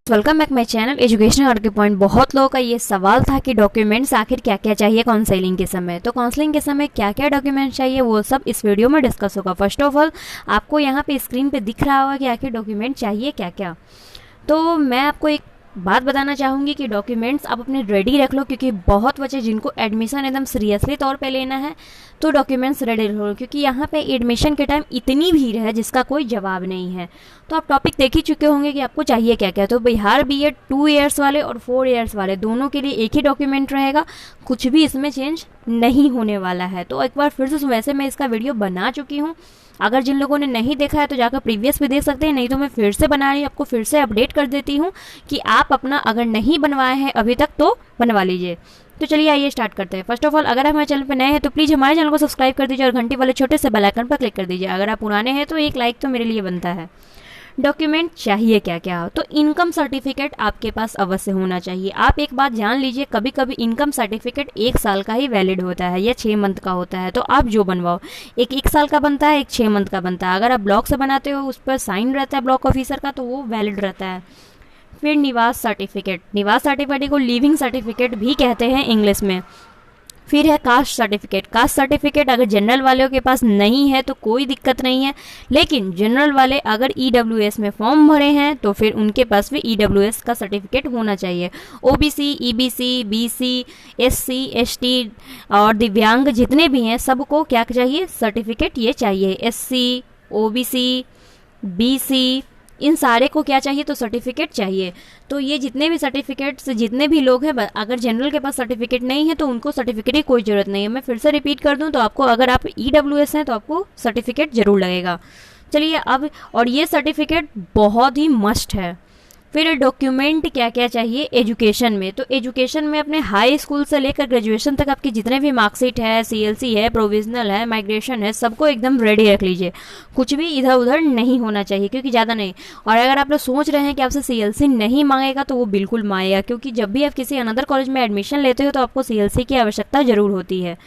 Welcome back my channel educational argue point. बहुत लोगों का ये सवाल था कि डॉक्यूमेंट्स आखिर क्या क्या चाहिए काउंसलिंग के समय। तो काउंसलिंग के समय क्या क्या डॉक्यूमेंट्स चाहिए वो सब इस वीडियो में डिस्कस होगा। फर्स्ट ऑफ ऑल आपको यहाँ पे स्क्रीन पे दिख रहा होगा कि आखिर डॉक्यूमेंट चाहिए क्या क्या। तो मैं आपको एक बात बताना चाहूँगी कि डॉक्यूमेंट्स आप अपने रेडी रख लो, क्योंकि बहुत बच्चे जिनको एडमिशन एकदम सीरियसली तौर पे लेना है तो डॉक्यूमेंट्स रेडी रख लो, क्योंकि यहाँ पे एडमिशन के टाइम इतनी भीड़ है जिसका कोई जवाब नहीं है। तो आप टॉपिक देख ही चुके होंगे कि आपको चाहिए क्या क्या। तो बिहार बीएड 2 ईयर्स वाले और 4 ईयर्स वाले दोनों के लिए एक ही डॉक्यूमेंट रहेगा, कुछ भी इसमें चेंज नहीं होने वाला है। तो एक बार फिर से वैसे मैं इसका वीडियो बना चुकी हूँ, अगर जिन लोगों ने नहीं देखा है तो जाकर प्रीवियस भी देख सकते हैं, नहीं तो मैं फिर से बना रही आपको फिर से अपडेट कर देती हूँ कि आप अपना अगर नहीं बनवाए हैं अभी तक तो बनवा लीजिए। तो चलिए आइए स्टार्ट करते हैं। फर्स्ट ऑफ ऑल अगर आप हमारे चैनल पर नए हैं तो प्लीज़ हमारे चैनल को सब्सक्राइब कर दीजिए और घंटी वाले छोटे से बेल आइकन पर क्लिक कर दीजिए। अगर आप पुराने हैं तो एक लाइक तो मेरे लिए बनता है। डॉक्यूमेंट चाहिए क्या क्या, तो इनकम सर्टिफिकेट आपके पास अवश्य होना चाहिए। आप एक बात जान लीजिए, कभी कभी इनकम सर्टिफिकेट 1 साल का ही वैलिड होता है या 6 मंथ का होता है। तो आप जो बनवाओ, एक साल का बनता है, एक 6 मंथ का बनता है। अगर आप ब्लॉक से बनाते हो उस पर साइन रहता है ब्लॉक ऑफिसर का, तो वो वैलिड रहता है। फिर निवास सर्टिफिकेट को लिविंग सर्टिफिकेट भी कहते हैं इंग्लिश में। फिर है कास्ट सर्टिफिकेट अगर जनरल वालों के पास नहीं है तो कोई दिक्कत नहीं है, लेकिन जनरल वाले अगर ईडब्ल्यूएस में फॉर्म भरे हैं तो फिर उनके पास भी ईडब्ल्यूएस का सर्टिफिकेट होना चाहिए। OBC, EBC, BC, SC, ST और दिव्यांग जितने भी हैं सबको क्या चाहिए, सर्टिफिकेट ये चाहिए। एससी, ओबीसी, बीसी इन सारे को क्या चाहिए, तो सर्टिफिकेट चाहिए। तो ये जितने भी सर्टिफिकेट्स जितने भी लोग हैं, अगर जनरल के पास सर्टिफिकेट नहीं है तो उनको सर्टिफिकेट की कोई ज़रूरत नहीं है। मैं फिर से रिपीट कर दूं तो आपको, अगर आप ईडब्ल्यूएस हैं तो आपको सर्टिफिकेट जरूर लगेगा। चलिए अब, और ये सर्टिफिकेट बहुत ही मस्ट है। फिर डॉक्यूमेंट क्या क्या चाहिए एजुकेशन में, तो एजुकेशन में अपने हाई स्कूल से लेकर ग्रेजुएशन तक आपकी जितने भी मार्कशीट है, सीएलसी है, प्रोविजनल है, माइग्रेशन है, सबको एकदम रेडी रख लीजिए। कुछ भी इधर उधर नहीं होना चाहिए, क्योंकि ज़्यादा नहीं। और अगर आप लोग सोच रहे हैं कि आपसे सीएलसी नहीं मांगेगा तो वो बिल्कुल मांगेगा, क्योंकि जब भी आप किसी अनदर कॉलेज में एडमिशन लेते हो तो आपको सीएलसी की आवश्यकता जरूर होती है।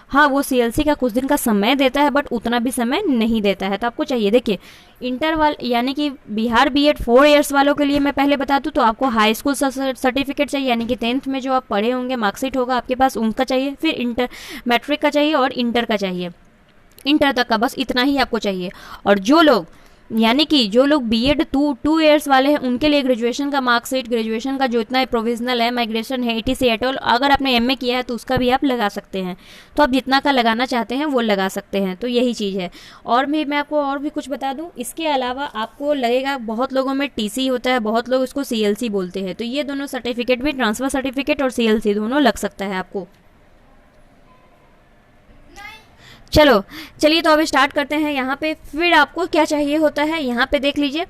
हाँ, वो सीएलसी का कुछ दिन का समय देता है, बट उतना भी समय नहीं देता है। तो आपको चाहिए, देखिए इंटर वाले यानी कि बिहार बीएड 4 ईयर्स वालों के लिए मैं पहले बता दूं तो आपको हाई स्कूल सर्टिफिकेट चाहिए, यानी कि 10th में जो आप पढ़े होंगे मार्कशीट होगा आपके पास, उनका चाहिए। फिर इंटर मैट्रिक का चाहिए और इंटर का चाहिए, इंटर तक का, बस इतना ही आपको चाहिए। और जो लोग यानी कि जो लोग बीएड 2 ईयर्स वाले हैं उनके लिए ग्रेजुएशन का मार्कशीट, ग्रेजुएशन का जो इतना प्रोविजनल है, माइग्रेशन है, ETC एटोल, अगर आपने एमए किया है तो उसका भी आप लगा सकते हैं। तो आप जितना का लगाना चाहते हैं वो लगा सकते हैं। तो यही चीज़ है। और भी मैं आपको और भी कुछ बता दूं, इसके अलावा आपको लगेगा बहुत लोगों में टीसी होता है, बहुत लोग इसको सीएलसी बोलते हैं। तो ये दोनों सर्टिफिकेट भी, ट्रांसफर सर्टिफिकेट और सीएलसी दोनों लग सकता है आपको। चलिए तो अब स्टार्ट करते हैं। यहाँ पे फिर आपको क्या चाहिए होता है, यहाँ पे देख लीजिए।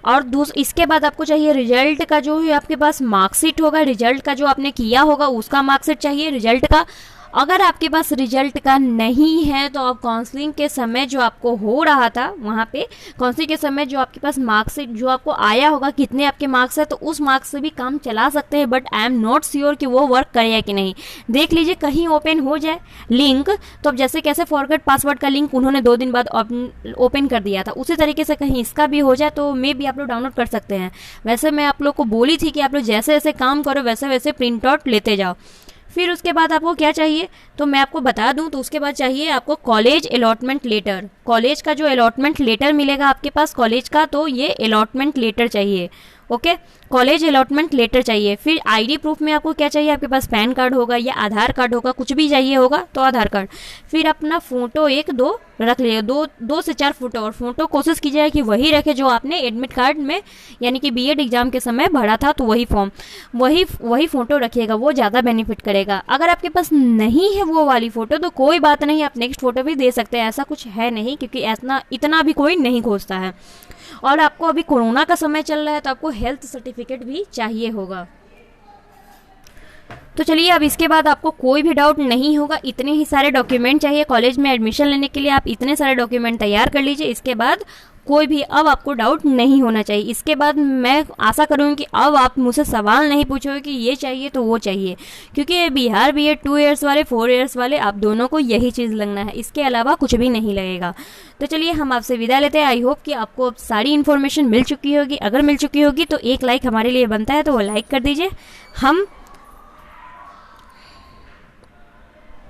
और इसके बाद आपको चाहिए रिजल्ट का, जो है आपके पास मार्कशीट होगा, रिजल्ट का जो आपने किया होगा उसका मार्कशीट चाहिए रिजल्ट का। अगर आपके पास रिजल्ट का नहीं है तो आप काउंसलिंग के समय जो आपको हो रहा था वहाँ पे काउंसलिंग के समय जो आपके पास मार्क्स जो आपको आया होगा, कितने आपके मार्क्स है, तो उस मार्क्स से भी काम चला सकते हैं। But I am not sure कि वो वर्क करेगा कि नहीं। देख लीजिए कहीं ओपन हो जाए लिंक, तो अब जैसे कैसे फॉरगेट पासवर्ड का लिंक उन्होंने 2 दिन बाद ओपन कर दिया था, उसी तरीके से कहीं इसका भी हो जाए तो मे भी आप लोग डाउनलोड कर सकते हैं। वैसे मैं आप लोग को बोली थी कि आप लोग जैसे जैसे काम करो वैसे वैसे प्रिंट आउट लेते जाओ। फिर उसके बाद आपको क्या चाहिए तो मैं आपको बता दूं, तो उसके बाद चाहिए आपको कॉलेज अलॉटमेंट लेटर। कॉलेज का जो अलॉटमेंट लेटर मिलेगा आपके पास कॉलेज का, तो ये अलॉटमेंट लेटर चाहिए। ओके, कॉलेज अलॉटमेंट लेटर चाहिए। फिर आईडी प्रूफ में आपको क्या चाहिए, आपके पास पैन कार्ड होगा या आधार कार्ड होगा, कुछ भी चाहिए होगा तो आधार कार्ड। फिर अपना फोटो 1-2 रख लीजिए, 2 से 4 फोटो। और फोटो कोशिश कीजिएगा कि वही रखे जो आपने एडमिट कार्ड में यानी कि बीएड एग्जाम के समय भरा था, तो वही फॉर्म वही फोटो रखिएगा, वो ज़्यादा बेनिफिट करेगा। अगर आपके पास नहीं है वो वाली फोटो तो कोई बात नहीं, आप नेक्स्ट फोटो भी दे सकते हैं, ऐसा कुछ है नहीं, क्योंकि ऐसा इतना भी कोई नहीं खोजता है। और आपको अभी कोरोना का समय चल रहा है तो आपको हेल्थ सर्टिफिकेट भी चाहिए होगा। तो चलिए अब इसके बाद आपको कोई भी डाउट नहीं होगा, इतने ही सारे डॉक्यूमेंट चाहिए कॉलेज में एडमिशन लेने के लिए। आप इतने सारे डॉक्यूमेंट तैयार कर लीजिए, इसके बाद कोई भी अब आपको डाउट नहीं होना चाहिए। इसके बाद मैं आशा करूँगी कि अब आप मुझसे सवाल नहीं पूछोगे कि ये चाहिए तो वो चाहिए, क्योंकि बिहार बीएड 2 ईयर्स वाले 4 ईयर्स वाले आप दोनों को यही चीज़ लगना है, इसके अलावा कुछ भी नहीं लगेगा। तो चलिए हम आपसे विदा लेते हैं। आई होप कि आपको सारी इन्फॉर्मेशन मिल चुकी होगी। अगर मिल चुकी होगी तो एक लाइक हमारे लिए बनता है, तो वो लाइक कर दीजिए। हम